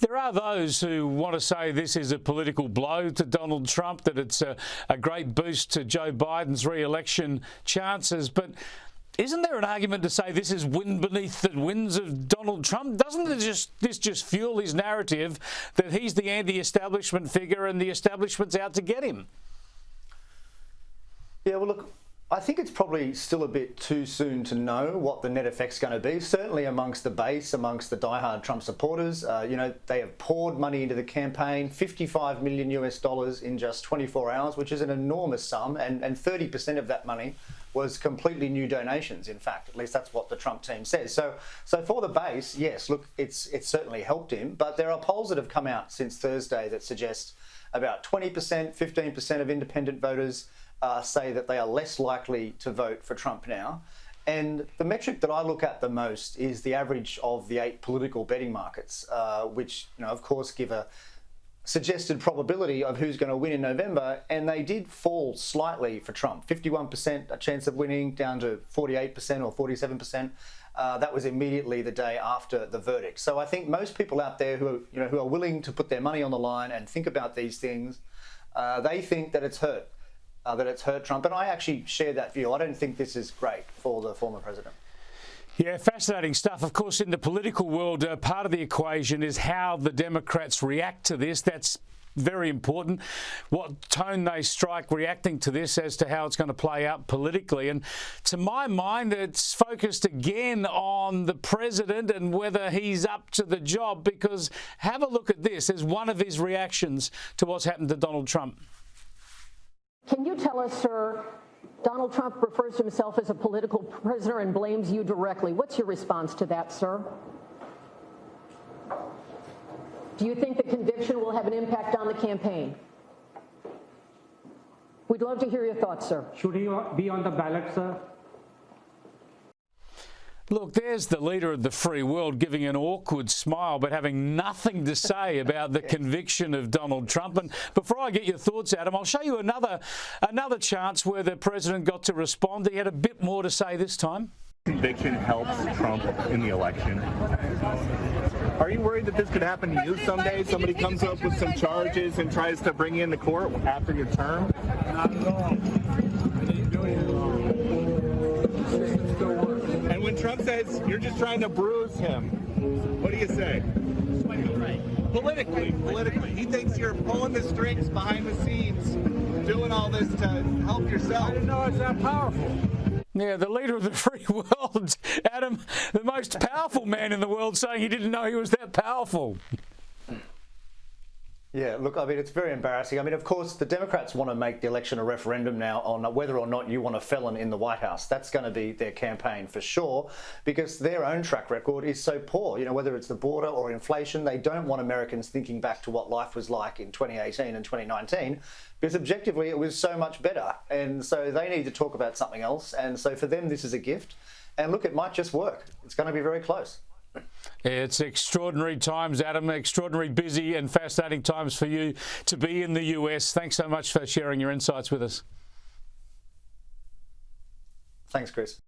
There are those who want to say this is a political blow to Donald Trump, that it's a great boost to Joe Biden's re-election chances. But isn't there an argument to say this is wind beneath the wings of Donald Trump? Doesn't this just fuel his narrative that he's the anti-establishment figure and the establishment's out to get him? Yeah, well, look, I think it's probably still a bit too soon to know what the net effect's going to be. Certainly amongst the base, amongst the diehard Trump supporters, they have poured money into the campaign, $55 million in just 24 hours, which is an enormous sum, and 30% of that money was completely new donations. In fact, at least that's what the Trump team says. So for the base, yes, look, it's certainly helped him, but there are polls that have come out since Thursday that suggest about 20%, 15% of independent voters say that they are less likely to vote for Trump now. And the metric that I look at the most is the average of the 8 political betting markets, which, of course, give a suggested probability of who's going to win in November. And they did fall slightly for Trump, 51% a chance of winning down to 48% or 47%. That was immediately the day after the verdict. So I think most people out there who are willing to put their money on the line and think about these things, they think that it's hurt. That it's hurt Trump. And I actually share that view. I don't think this is great for the former president. Yeah, fascinating stuff. Of course, in the political world, part of the equation is how the Democrats react to this. That's very important. What tone they strike reacting to this as to how it's going to play out politically. And to my mind, it's focused again on the president and whether he's up to the job, because have a look at this as one of his reactions to what's happened to Donald Trump. Can you tell us, sir, Donald Trump refers to himself as a political prisoner and blames you directly. What's your response to that, sir? Do you think the conviction will have an impact on the campaign? We'd love to hear your thoughts, sir. Should he be on the ballot, sir? Look, there's the leader of the free world giving an awkward smile but having nothing to say about the conviction of Donald Trump. And before I get your thoughts, Adam, I'll show you another chance where the president got to respond. He had a bit more to say this time. Conviction helps Trump in the election. Are you worried that this could happen to you someday? Somebody comes up with some charges and tries to bring you into court after your term? Not at all. And when Trump says you're just trying to bruise him, what do you say? Politically, he thinks you're pulling the strings behind the scenes, doing all this to help yourself. I didn't know it's that powerful. Yeah, the leader of the free world, Adam, the most powerful man in the world, saying he didn't know he was that powerful. Yeah, look, I mean, it's very embarrassing. I mean, of course, the Democrats want to make the election a referendum now on whether or not you want a felon in the White House. That's going to be their campaign for sure, because their own track record is so poor. You know, whether it's the border or inflation, they don't want Americans thinking back to what life was like in 2018 and 2019, because objectively it was so much better. And so they need to talk about something else. And so for them, this is a gift. And look, it might just work. It's going to be very close. It's extraordinary times, Adam, extraordinary busy and fascinating times for you to be in the US. Thanks so much for sharing your insights with us. Thanks, Chris.